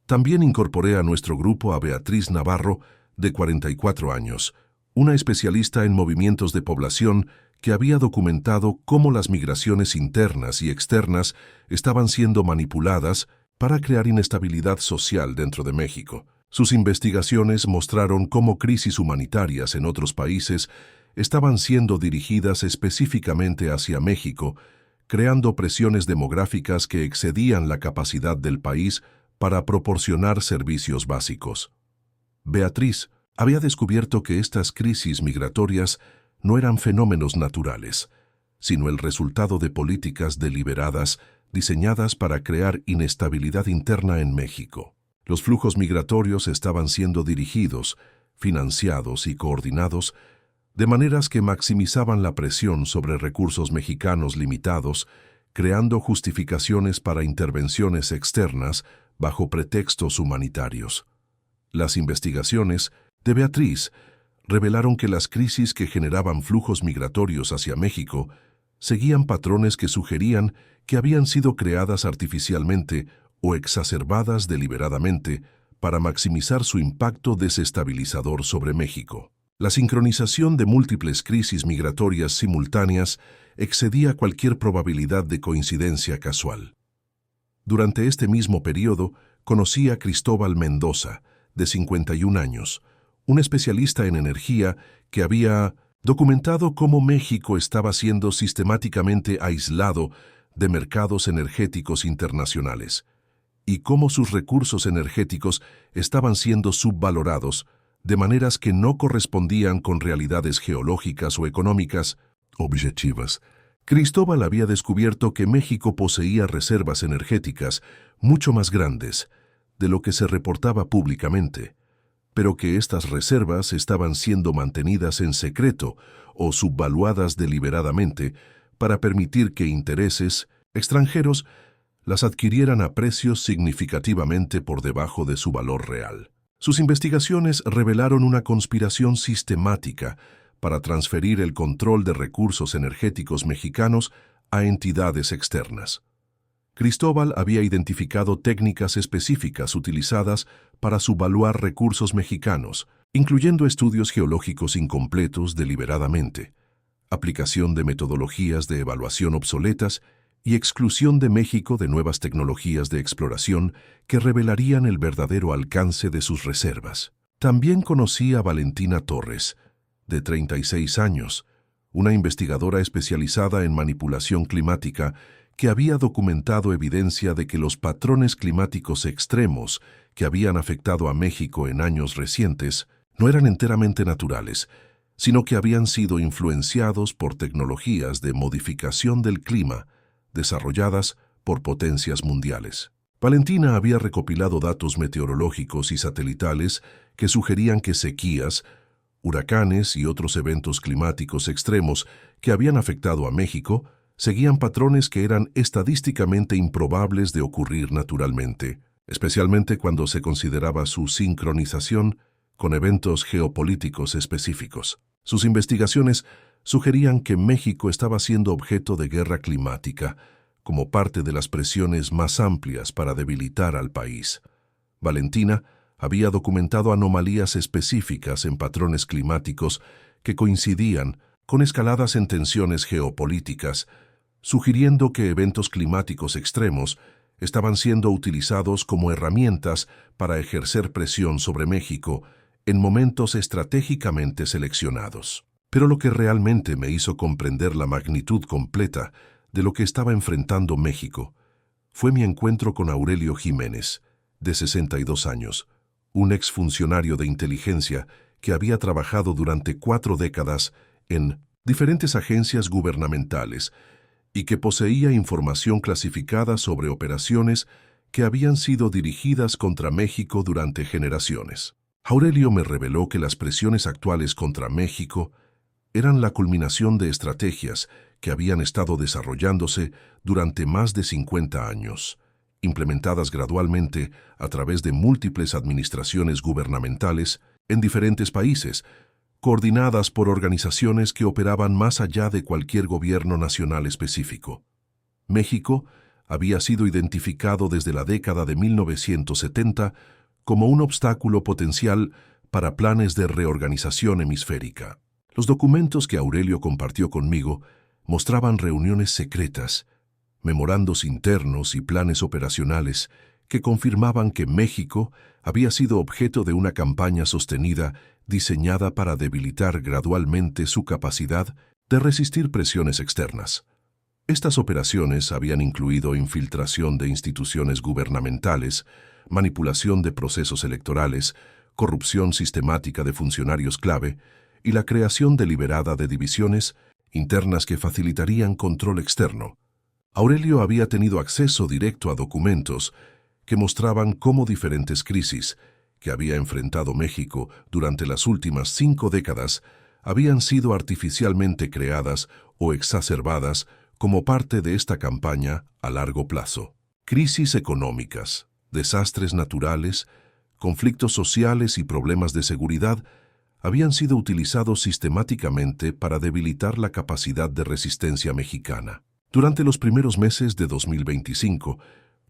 Speaker 1: También incorporé a nuestro grupo a Beatriz Navarro, de 44 años, una especialista en movimientos de población que había documentado cómo las migraciones internas y externas estaban siendo manipuladas para crear inestabilidad social dentro de México. Sus investigaciones mostraron cómo crisis humanitarias en otros países estaban siendo dirigidas específicamente hacia México, creando presiones demográficas que excedían la capacidad del país para proporcionar servicios básicos. Beatriz había descubierto que estas crisis migratorias no eran fenómenos naturales, sino el resultado de políticas deliberadas diseñadas para crear inestabilidad interna en México. Los flujos migratorios estaban siendo dirigidos, financiados y coordinados de maneras que maximizaban la presión sobre recursos mexicanos limitados, creando justificaciones para intervenciones externas bajo pretextos humanitarios. Las investigaciones de Beatriz revelaron que las crisis que generaban flujos migratorios hacia México seguían patrones que sugerían que habían sido creadas artificialmente o exacerbadas deliberadamente para maximizar su impacto desestabilizador sobre México. La sincronización de múltiples crisis migratorias simultáneas excedía cualquier probabilidad de coincidencia casual. Durante este mismo periodo, conocí a Cristóbal Mendoza, de 51 años, un especialista en energía que había documentado cómo México estaba siendo sistemáticamente aislado de mercados energéticos internacionales y cómo sus recursos energéticos estaban siendo subvalorados de maneras que no correspondían con realidades geológicas o económicas objetivas. Cristóbal había descubierto que México poseía reservas energéticas mucho más grandes de lo que se reportaba públicamente, pero que estas reservas estaban siendo mantenidas en secreto o subvaluadas deliberadamente para permitir que intereses extranjeros las adquirieran a precios significativamente por debajo de su valor real. Sus investigaciones revelaron una conspiración sistemática para transferir el control de recursos energéticos mexicanos a entidades externas. Cristóbal había identificado técnicas específicas utilizadas para subvaluar recursos mexicanos, incluyendo estudios geológicos incompletos deliberadamente, aplicación de metodologías de evaluación obsoletas y exclusión de México de nuevas tecnologías de exploración que revelarían el verdadero alcance de sus reservas. También conocí a Valentina Torres, de 36 años, una investigadora especializada en manipulación climática que había documentado evidencia de que los patrones climáticos extremos que habían afectado a México en años recientes no eran enteramente naturales, sino que habían sido influenciados por tecnologías de modificación del clima desarrolladas por potencias mundiales. Valentina había recopilado datos meteorológicos y satelitales que sugerían que sequías, huracanes y otros eventos climáticos extremos que habían afectado a México seguían patrones que eran estadísticamente improbables de ocurrir naturalmente, especialmente cuando se consideraba su sincronización con eventos geopolíticos específicos. Sus investigaciones sugerían que México estaba siendo objeto de guerra climática, como parte de las presiones más amplias para debilitar al país. Valentina había documentado anomalías específicas en patrones climáticos que coincidían con escaladas en tensiones geopolíticas, sugiriendo que eventos climáticos extremos estaban siendo utilizados como herramientas para ejercer presión sobre México en momentos estratégicamente seleccionados. Pero lo que realmente me hizo comprender la magnitud completa de lo que estaba enfrentando México fue mi encuentro con Aurelio Jiménez, de 62 años, un exfuncionario de inteligencia que había trabajado durante 4 décadas en diferentes agencias gubernamentales y que poseía información clasificada sobre operaciones que habían sido dirigidas contra México durante generaciones. Aurelio me reveló que las presiones actuales contra México eran la culminación de estrategias que habían estado desarrollándose durante más de 50 años, implementadas gradualmente a través de múltiples administraciones gubernamentales en diferentes países, coordinadas por organizaciones que operaban más allá de cualquier gobierno nacional específico. México había sido identificado desde la década de 1970 como un obstáculo potencial para planes de reorganización hemisférica. Los documentos que Aurelio compartió conmigo mostraban reuniones secretas, memorandos internos y planes operacionales que confirmaban que México había sido objeto de una campaña sostenida diseñada para debilitar gradualmente su capacidad de resistir presiones externas. Estas operaciones habían incluido infiltración de instituciones gubernamentales, manipulación de procesos electorales, corrupción sistemática de funcionarios clave y la creación deliberada de divisiones internas que facilitarían control externo. Aurelio había tenido acceso directo a documentos que mostraban cómo diferentes crisis que había enfrentado México durante las últimas 5 décadas habían sido artificialmente creadas o exacerbadas como parte de esta campaña a largo plazo. Crisis económicas, desastres naturales, conflictos sociales y problemas de seguridad habían sido utilizados sistemáticamente para debilitar la capacidad de resistencia mexicana. Durante los primeros meses de 2025,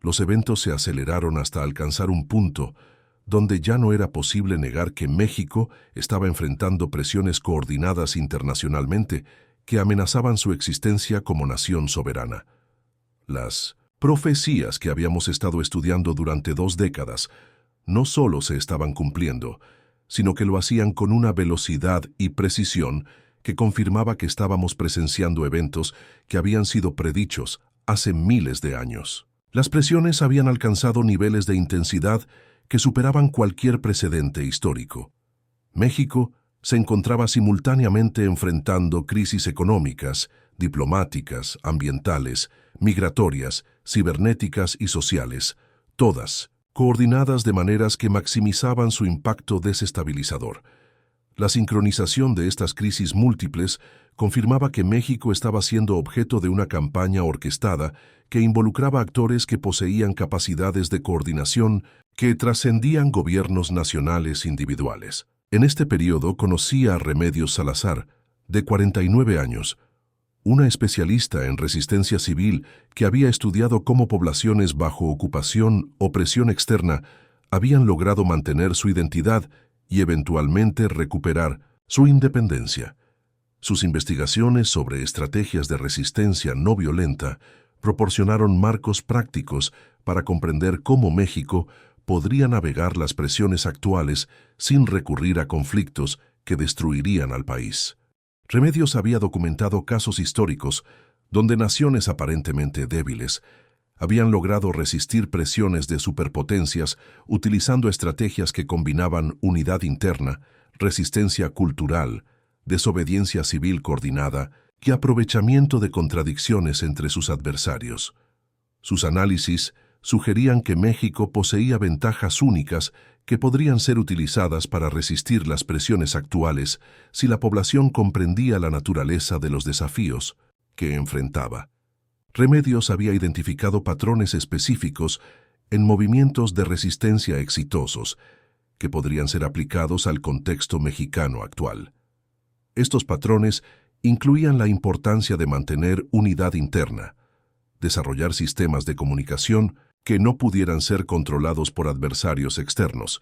Speaker 1: los eventos se aceleraron hasta alcanzar un punto donde ya no era posible negar que México estaba enfrentando presiones coordinadas internacionalmente que amenazaban su existencia como nación soberana. Las profecías que habíamos estado estudiando durante 2 décadas no solo se estaban cumpliendo, sino que lo hacían con una velocidad y precisión que confirmaba que estábamos presenciando eventos que habían sido predichos hace miles de años. Las presiones habían alcanzado niveles de intensidad que superaban cualquier precedente histórico. México se encontraba simultáneamente enfrentando crisis económicas, diplomáticas, ambientales, migratorias, cibernéticas y sociales, todas coordinadas de maneras que maximizaban su impacto desestabilizador. La sincronización de estas crisis múltiples confirmaba que México estaba siendo objeto de una campaña orquestada que involucraba actores que poseían capacidades de coordinación que trascendían gobiernos nacionales individuales. En este periodo conocí a Remedios Salazar, de 49 años, una especialista en resistencia civil que había estudiado cómo poblaciones bajo ocupación o presión externa habían logrado mantener su identidad y eventualmente recuperar su independencia. Sus investigaciones sobre estrategias de resistencia no violenta proporcionaron marcos prácticos para comprender cómo México podría navegar las presiones actuales sin recurrir a conflictos que destruirían al país. Remedios había documentado casos históricos donde naciones aparentemente débiles habían logrado resistir presiones de superpotencias utilizando estrategias que combinaban unidad interna, resistencia cultural, desobediencia civil coordinada y aprovechamiento de contradicciones entre sus adversarios. Sus análisis sugerían que México poseía ventajas únicas que podrían ser utilizadas para resistir las presiones actuales si la población comprendía la naturaleza de los desafíos que enfrentaba. Remedios había identificado patrones específicos en movimientos de resistencia exitosos que podrían ser aplicados al contexto mexicano actual. Estos patrones incluían la importancia de mantener unidad interna, desarrollar sistemas de comunicación que no pudieran ser controlados por adversarios externos,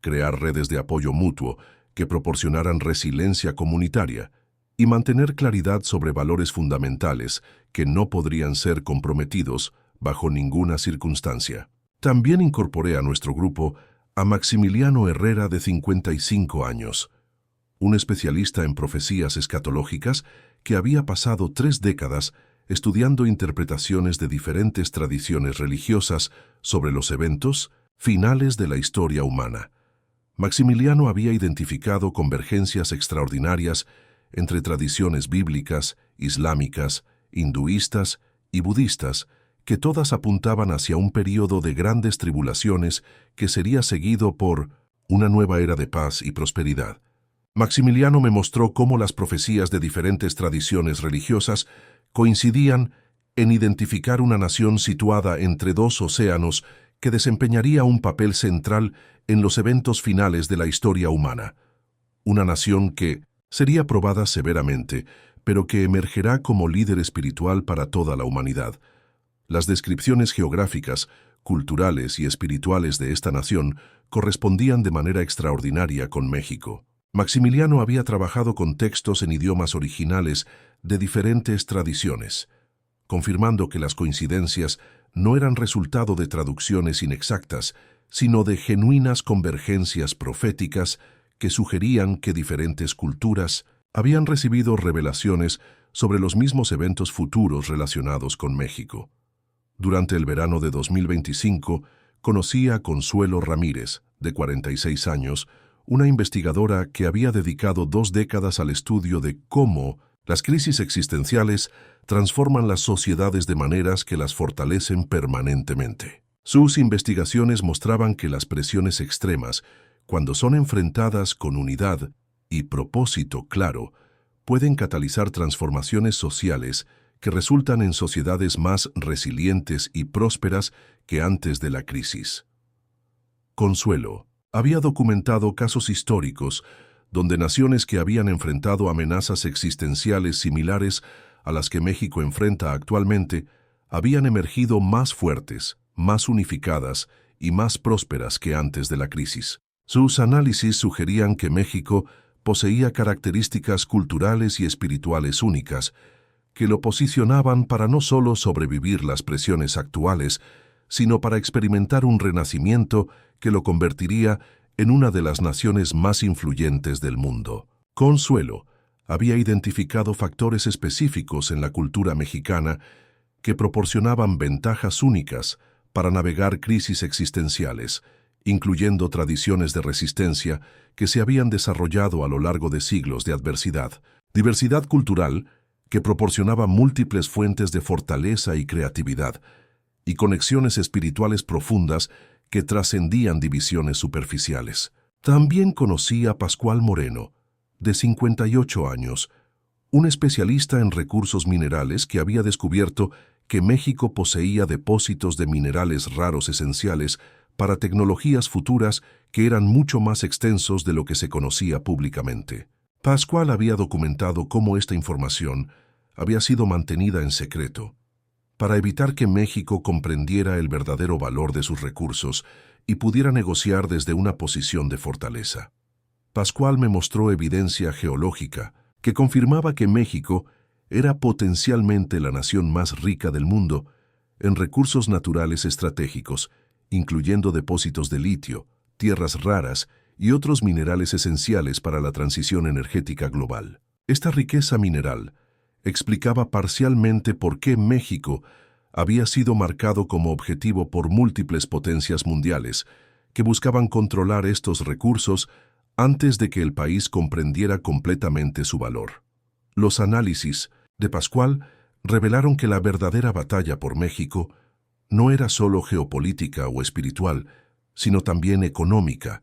Speaker 1: crear redes de apoyo mutuo que proporcionaran resiliencia comunitaria y mantener claridad sobre valores fundamentales que no podrían ser comprometidos bajo ninguna circunstancia. También incorporé a nuestro grupo a Maximiliano Herrera, de 55 años, un especialista en profecías escatológicas que había pasado 3 décadas estudiando interpretaciones de diferentes tradiciones religiosas sobre los eventos finales de la historia humana. Maximiliano había identificado convergencias extraordinarias entre tradiciones bíblicas, islámicas, hinduistas y budistas, que todas apuntaban hacia un período de grandes tribulaciones que sería seguido por una nueva era de paz y prosperidad. Maximiliano me mostró cómo las profecías de diferentes tradiciones religiosas coincidían en identificar una nación situada entre 2 océanos que desempeñaría un papel central en los eventos finales de la historia humana. Una nación que sería probada severamente, pero que emergerá como líder espiritual para toda la humanidad. Las descripciones geográficas, culturales y espirituales de esta nación correspondían de manera extraordinaria con México. Maximiliano había trabajado con textos en idiomas originales de diferentes tradiciones, confirmando que las coincidencias no eran resultado de traducciones inexactas, sino de genuinas convergencias proféticas que sugerían que diferentes culturas habían recibido revelaciones sobre los mismos eventos futuros relacionados con México. Durante el verano de 2025, conocí a Consuelo Ramírez, de 46 años, una investigadora que había dedicado 2 décadas al estudio de cómo las crisis existenciales transforman las sociedades de maneras que las fortalecen permanentemente. Sus investigaciones mostraban que las presiones extremas, cuando son enfrentadas con unidad y propósito claro, pueden catalizar transformaciones sociales que resultan en sociedades más resilientes y prósperas que antes de la crisis. Consuelo había documentado casos históricos donde naciones que habían enfrentado amenazas existenciales similares a las que México enfrenta actualmente habían emergido más fuertes, más unificadas y más prósperas que antes de la crisis. Sus análisis sugerían que México poseía características culturales y espirituales únicas que lo posicionaban para no solo sobrevivir las presiones actuales, sino para experimentar un renacimiento que lo convertiría en una de las naciones más influyentes del mundo. Consuelo había identificado factores específicos en la cultura mexicana que proporcionaban ventajas únicas para navegar crisis existenciales, incluyendo tradiciones de resistencia que se habían desarrollado a lo largo de siglos de adversidad, diversidad cultural que proporcionaba múltiples fuentes de fortaleza y creatividad, y conexiones espirituales profundas que trascendían divisiones superficiales. También conocí a Pascual Moreno, de 58 años, un especialista en recursos minerales que había descubierto que México poseía depósitos de minerales raros esenciales para tecnologías futuras que eran mucho más extensos de lo que se conocía públicamente. Pascual había documentado cómo esta información había sido mantenida en secreto, para evitar que México comprendiera el verdadero valor de sus recursos y pudiera negociar desde una posición de fortaleza. Pascual me mostró evidencia geológica que confirmaba que México era potencialmente la nación más rica del mundo en recursos naturales estratégicos, incluyendo depósitos de litio, tierras raras y otros minerales esenciales para la transición energética global. Esta riqueza mineral explicaba parcialmente por qué México había sido marcado como objetivo por múltiples potencias mundiales que buscaban controlar estos recursos antes de que el país comprendiera completamente su valor. Los análisis de Pascual revelaron que la verdadera batalla por México no era solo geopolítica o espiritual, sino también económica,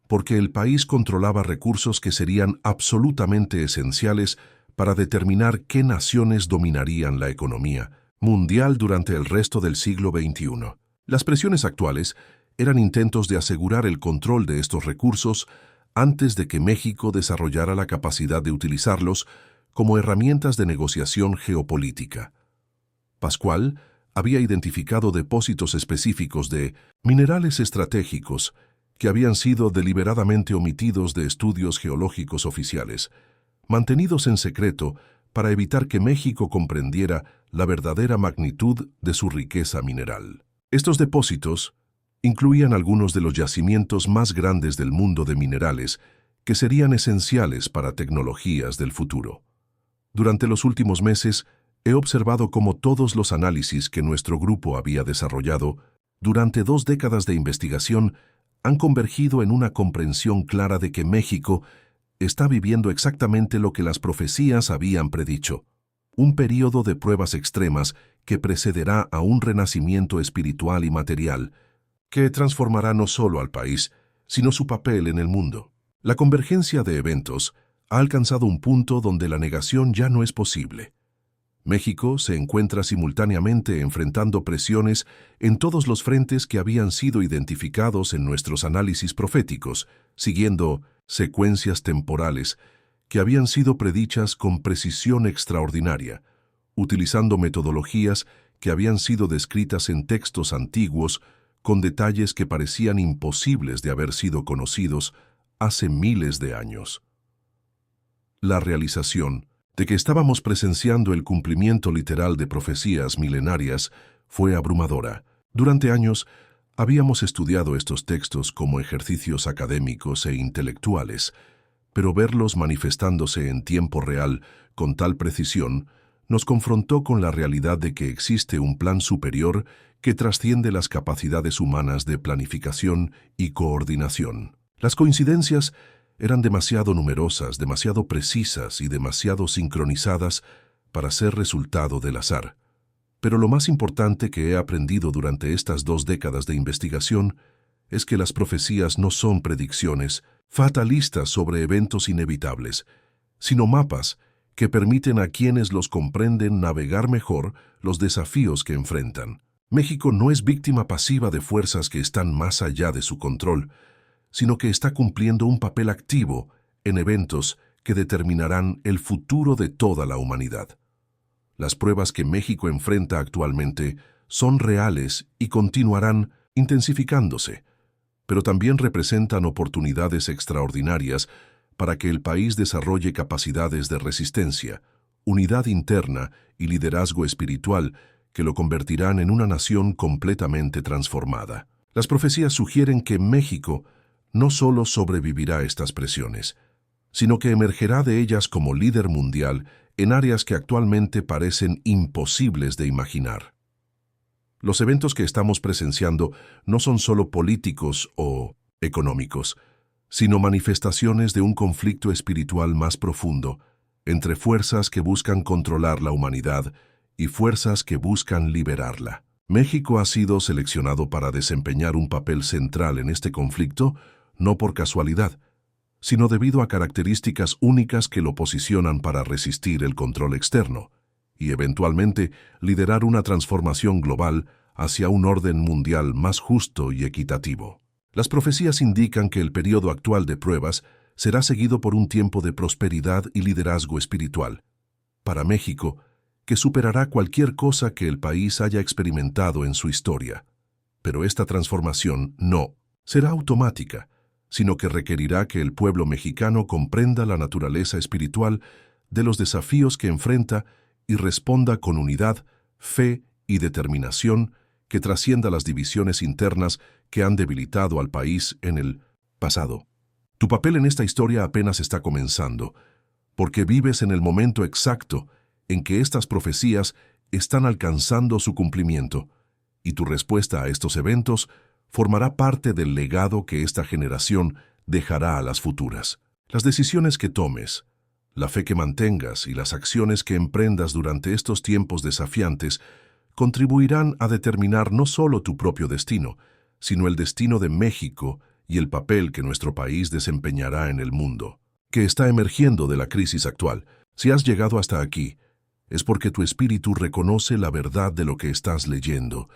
Speaker 1: porque el país controlaba recursos que serían absolutamente esenciales para determinar qué naciones dominarían la economía mundial durante el resto del siglo XXI. Las presiones actuales eran intentos de asegurar el control de estos recursos antes de que México desarrollara la capacidad de utilizarlos como herramientas de negociación geopolítica. Pascual había identificado depósitos específicos de minerales estratégicos que habían sido deliberadamente omitidos de estudios geológicos oficiales, mantenidos en secreto para evitar que México comprendiera la verdadera magnitud de su riqueza mineral. Estos depósitos incluían algunos de los yacimientos más grandes del mundo de minerales que serían esenciales para tecnologías del futuro. Durante los últimos meses, he observado cómo todos los análisis que nuestro grupo había desarrollado durante 2 décadas de investigación han convergido en una comprensión clara de que México está viviendo exactamente lo que las profecías habían predicho: un período de pruebas extremas que precederá a un renacimiento espiritual y material que transformará no solo al país, sino su papel en el mundo. La convergencia de eventos ha alcanzado un punto donde la negación ya no es posible. México se encuentra simultáneamente enfrentando presiones en todos los frentes que habían sido identificados en nuestros análisis proféticos, siguiendo secuencias temporales que habían sido predichas con precisión extraordinaria, utilizando metodologías que habían sido descritas en textos antiguos con detalles que parecían imposibles de haber sido conocidos hace miles de años. La realización de que estábamos presenciando el cumplimiento literal de profecías milenarias fue abrumadora. Durante años, habíamos estudiado estos textos como ejercicios académicos e intelectuales, pero verlos manifestándose en tiempo real con tal precisión nos confrontó con la realidad de que existe un plan superior que trasciende las capacidades humanas de planificación y coordinación. Las coincidencias eran demasiado numerosas, demasiado precisas y demasiado sincronizadas para ser resultado del azar. Pero lo más importante que he aprendido durante estas 2 décadas de investigación es que las profecías no son predicciones fatalistas sobre eventos inevitables, sino mapas que permiten a quienes los comprenden navegar mejor los desafíos que enfrentan. México no es víctima pasiva de fuerzas que están más allá de su control, sino que está cumpliendo un papel activo en eventos que determinarán el futuro de toda la humanidad. Las pruebas que México enfrenta actualmente son reales y continuarán intensificándose, pero también representan oportunidades extraordinarias para que el país desarrolle capacidades de resistencia, unidad interna y liderazgo espiritual que lo convertirán en una nación completamente transformada. Las profecías sugieren que México no solo sobrevivirá a estas presiones, sino que emergerá de ellas como líder mundial en áreas que actualmente parecen imposibles de imaginar. Los eventos que estamos presenciando no son solo políticos o económicos, sino manifestaciones de un conflicto espiritual más profundo entre fuerzas que buscan controlar la humanidad y fuerzas que buscan liberarla. México ha sido seleccionado para desempeñar un papel central en este conflicto no por casualidad, sino debido a características únicas que lo posicionan para resistir el control externo y eventualmente liderar una transformación global hacia un orden mundial más justo y equitativo. Las profecías indican que el periodo actual de pruebas será seguido por un tiempo de prosperidad y liderazgo espiritual para México, que superará cualquier cosa que el país haya experimentado en su historia. Pero esta transformación no será automática, sino que requerirá que el pueblo mexicano comprenda la naturaleza espiritual de los desafíos que enfrenta y responda con unidad, fe y determinación que trascienda las divisiones internas que han debilitado al país en el pasado. Tu papel en esta historia apenas está comenzando, porque vives en el momento exacto en que estas profecías están alcanzando su cumplimiento, y tu respuesta a estos eventos formará parte del legado que esta generación dejará a las futuras. Las decisiones que tomes, la fe que mantengas y las acciones que emprendas durante estos tiempos desafiantes contribuirán a determinar no solo tu propio destino, sino el destino de México y el papel que nuestro país desempeñará en el mundo, que está emergiendo de la crisis actual. Si has llegado hasta aquí, es porque tu espíritu reconoce la verdad de lo que estás leyendo,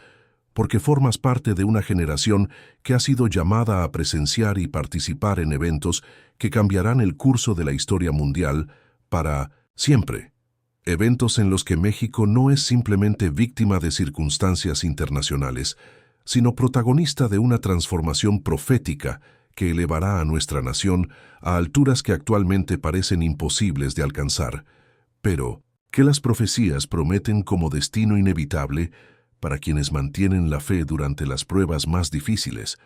Speaker 1: porque formas parte de una generación que ha sido llamada a presenciar y participar en eventos que cambiarán el curso de la historia mundial para siempre. Eventos en los que México no es simplemente víctima de circunstancias internacionales, sino protagonista de una transformación profética que elevará a nuestra nación a alturas que actualmente parecen imposibles de alcanzar, pero que las profecías prometen como destino inevitable para quienes mantienen la fe durante las pruebas más difíciles.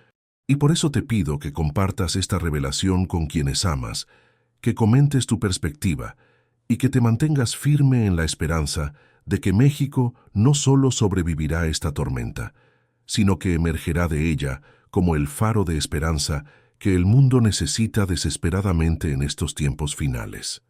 Speaker 1: Y por eso te pido que compartas esta revelación con quienes amas, que comentes tu perspectiva y que te mantengas firme en la esperanza de que México no solo sobrevivirá esta tormenta, sino que emergerá de ella como el faro de esperanza que el mundo necesita desesperadamente en estos tiempos finales.